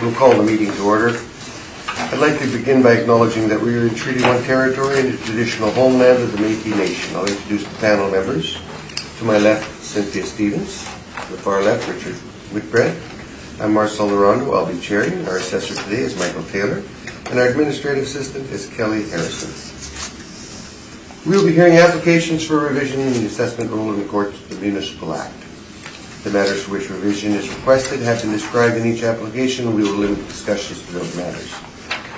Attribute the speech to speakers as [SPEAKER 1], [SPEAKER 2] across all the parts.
[SPEAKER 1] We'll call the meeting to order. I'd like to begin by acknowledging that we are in Treaty 1 territory and the traditional homeland of the Métis Nation. I'll introduce the panel members. To my left, Cynthia Stevens. To the far left, Richard Whitbread. I'm Marcel Larondo. I'll be chairing. Our assessor today is Michael Taylor, and our administrative assistant is Kelly Harrison. We will be hearing applications for revision in the assessment rule in accordance with the Municipal Act. The matters for which revision is requested have been described in each application, and we will limit discussions to those matters.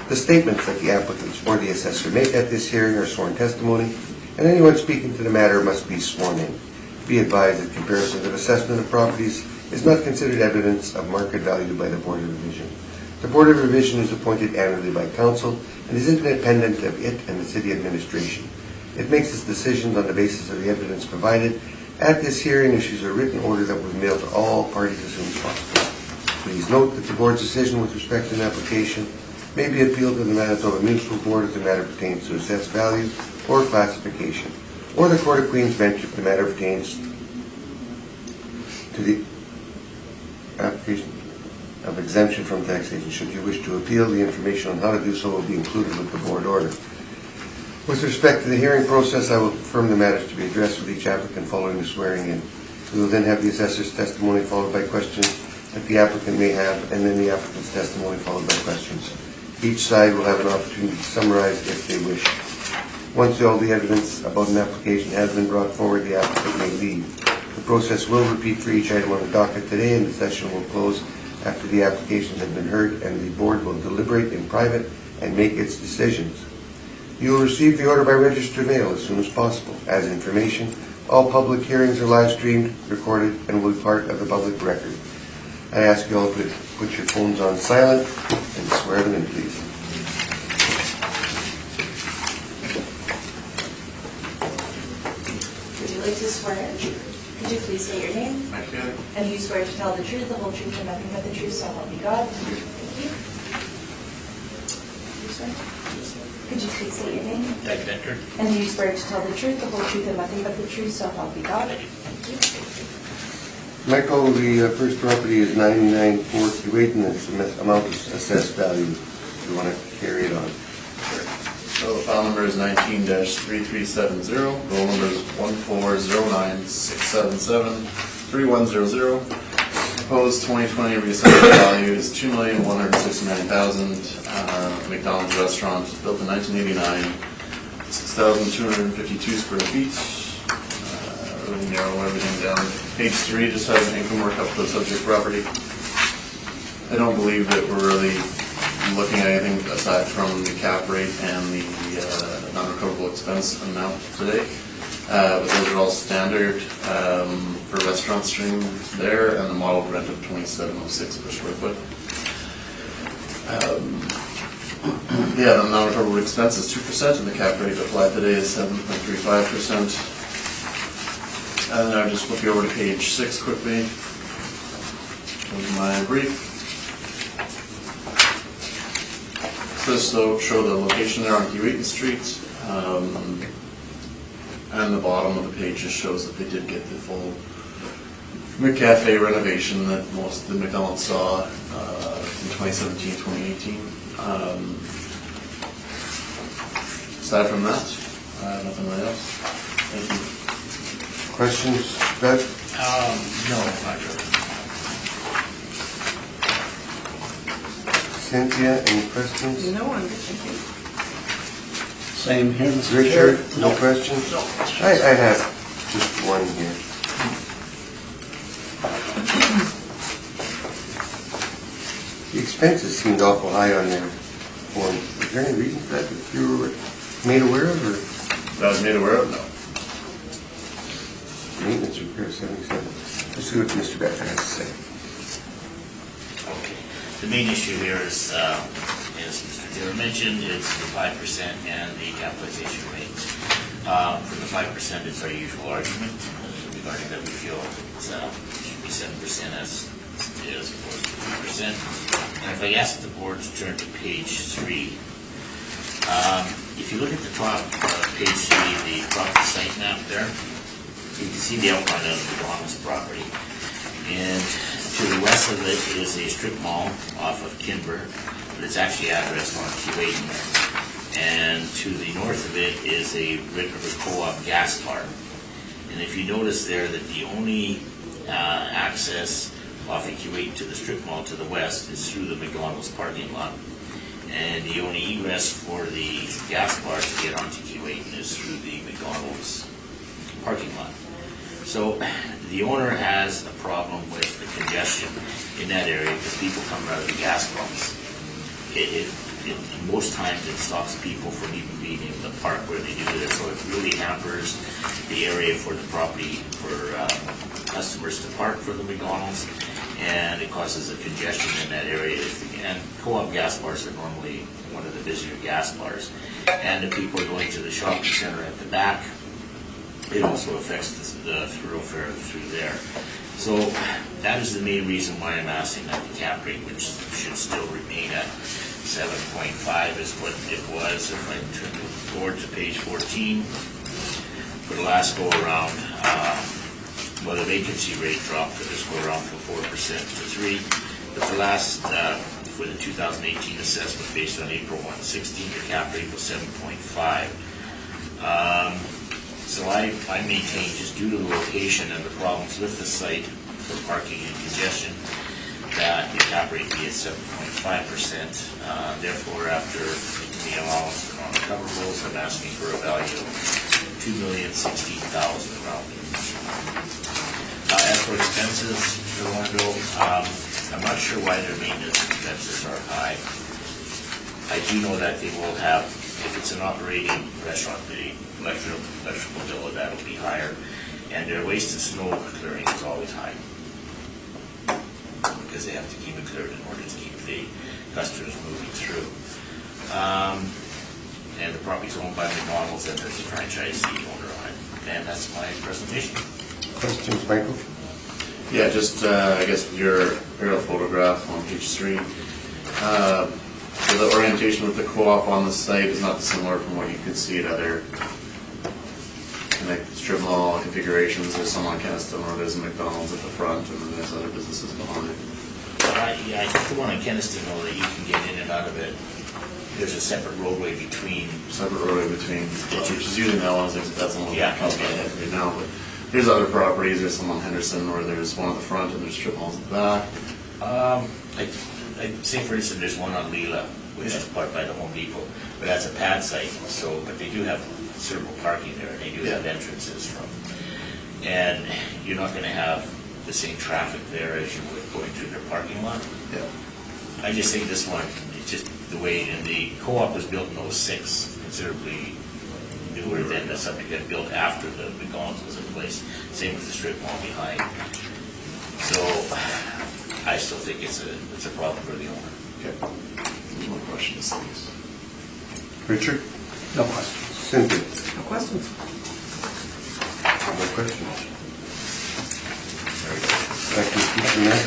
[SPEAKER 1] The statements that the applicants or the assessor make at this hearing are sworn testimony, and anyone speaking to the matter must be sworn in. Be advised that comparison of assessment of properties is not considered evidence of market value by the Board of Revision. The Board of Revision is appointed annually by Council and is independent of it and the City Administration. It makes its decisions on the basis of the evidence provided. At this hearing, issues a written order that will be mailed to all parties as soon as possible. Please note that the Board's decision with respect to an application may be appealed to the Manitoba Municipal Board if the matter pertains to assessed value or classification, or the Court of Queen's Bench if the matter pertains to the application of exemption from taxation. Should you wish to appeal, the information on how to do so will be included with the Board order. With respect to the hearing process, I will confirm the matters to be addressed with each applicant following the swearing in. We will then have the assessor's testimony followed by questions that the applicant may have, and then the applicant's testimony followed by questions. Each side will have an opportunity to summarize if they wish. Once all the evidence about an application has been brought forward, the applicant may leave. The process will repeat for each item on the docket today, and the session will close after the applications have been heard, and the Board will deliberate in private and make its decisions. You will receive the order by registered mail as soon as possible. As information, all public hearings are live streamed, recorded, and will be part of the public record. I ask you all to put your phones on silent and swear them in, please.
[SPEAKER 2] Would you like to swear? Could you please say your name?
[SPEAKER 3] I can.
[SPEAKER 2] And you swear to tell the truth, the whole truth, and nothing but the truth, so help you God. Thank you. You swear? Could you please say your name?
[SPEAKER 3] David Edgar.
[SPEAKER 2] And you swear to tell the truth, the whole truth, and nothing but the truth, so help you God. Thank you.
[SPEAKER 1] Michael, the first property is 99,428, and it's the amount of assessed value. Do you want to carry it on?
[SPEAKER 3] Sure. So the file number is 19-3370. Roll number is 14096773100. Proposed 2020 reassessment value is $2,169,000. McDonald's restaurant built in 1989, 6,252 square feet. Really narrow everything down. Page 3 just has an income workup for the subject property. I don't believe that we're really looking at anything aside from the cap rate and the non-recoverable expense amount today. But those are all standard for restaurant stream there, and the model rent of $27.06 per square foot. Yeah, the non-recoverable expense is 2%, and the cap rate applied today is 7.35%. And then I'll just flip you over to page 6 quickly. Here's my brief. This though show the location there on Keewatin Street, and the bottom of the page just shows that they did get the full McCafe renovation that most of the McDonald's saw in 2017, 2018. Aside from that, nothing really else. Thank you.
[SPEAKER 1] Questions, Beth?
[SPEAKER 3] No, not really.
[SPEAKER 1] Cynthia, any questions?
[SPEAKER 2] No one, thank you.
[SPEAKER 4] Same here, Mr.
[SPEAKER 1] Richard,
[SPEAKER 4] Chair.
[SPEAKER 1] no questions?
[SPEAKER 3] No.
[SPEAKER 1] I have just one here. The expenses seemed awful high on their form. Is there any reason for that you were made aware of, or?
[SPEAKER 3] That I was made aware of? No.
[SPEAKER 1] Maintenance repair 77. Let's see what Mr. Becker has to say.
[SPEAKER 5] Okay. The main issue here is Mr. Taylor mentioned, it's the 5% and the capitalization rate. For the 5%, it's our usual argument regarding that we feel it should be 7% as opposed to 3%. And if I ask the board to turn to page 3, if you look at the top of page 3, the property site map there, you can see the outline of the Bahamas property. And To the west of it is a strip mall off of Kinber, but it's actually addressed on Q8. And to the north of it is a Red River Co-op gas bar. And if you notice there that the only access off of Q8 to the strip mall to the west is through the McDonald's parking lot. And the only egress for the gas bar to get onto Q8 is through the McDonald's parking lot. So the owner has a problem with the congestion in that area because people come out of the gas pumps. Most times it stops people from even being able to park where they do this, so it really hampers the area for the property for customers to park for the McDonald's, and it causes a congestion in that area. And co-op gas bars are normally one of the busier gas bars, and if people are going to the shopping center at the back, it also affects the thoroughfare through there. So that is the main reason why I'm asking that the cap rate, which should still remain at 7.5, is what it was. If I turn the board to page 14, for the last go around, well, the vacancy rate dropped for this go around from 4% to 3%. But the last, for the 2018 assessment based on April 1/16, the cap rate was 7.5. So I maintain, just due to the location and the problems with the site for parking and congestion, that the cap rate be at 7.5%. Therefore, after the allowance for non-recoverables, I'm asking for a value of $2,016,000 rounded. As for expenses, I'm not sure why their maintenance expenses are high. I do know that they will have, if it's an operating restaurant, the electrical bill of that will be higher, and their waste and snow clearing is always high because they have to keep it cleared in order to keep the customers moving through. And the property's owned by McDonald's, and there's a franchisee owner on it. And that's my presentation.
[SPEAKER 1] Questions, Michael?
[SPEAKER 3] Yeah, just, I guess your aerial photograph on page 3. So the orientation with the co-op on the site is not dissimilar from what you could see at other strip mall configurations. There's some on Keniston where there's a McDonald's at the front, and then there's other businesses behind it.
[SPEAKER 5] Yeah, I think the one in Keniston, though, that you can get in and out of it, there's a separate roadway between.
[SPEAKER 3] Separate roadway between, which is using that one, that's the one
[SPEAKER 5] Yeah,
[SPEAKER 3] that comes
[SPEAKER 5] okay.
[SPEAKER 3] right now. But there's other properties, there's some on Henderson where there's one at the front and there's strip malls at the back.
[SPEAKER 5] I'd say, for instance, there's one on Leela, which is part by the Home Depot, but that's a pad site, so, but they do have suitable parking there, and they do have entrances from, and you're not gonna have the same traffic there as you would going through their parking lot.
[SPEAKER 3] Yeah.
[SPEAKER 5] I just think this one, it's just the way, and the co-op was built in '06, considerably newer than the subject that built after the McDonald's was in place. Same with the strip mall behind. So I still think it's a problem for the owner.
[SPEAKER 3] Okay. There's no questions, please.
[SPEAKER 1] Richard?
[SPEAKER 4] No questions.
[SPEAKER 1] Cynthia?
[SPEAKER 4] No questions.
[SPEAKER 1] No questions. Thank you, Mr. Mayor.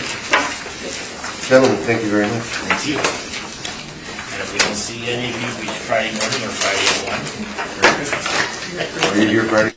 [SPEAKER 1] Gentlemen, thank you very much.
[SPEAKER 5] Thank you. And if we don't see any of you, Friday morning or Friday at 1, Merry Christmas.
[SPEAKER 1] Are you here Friday?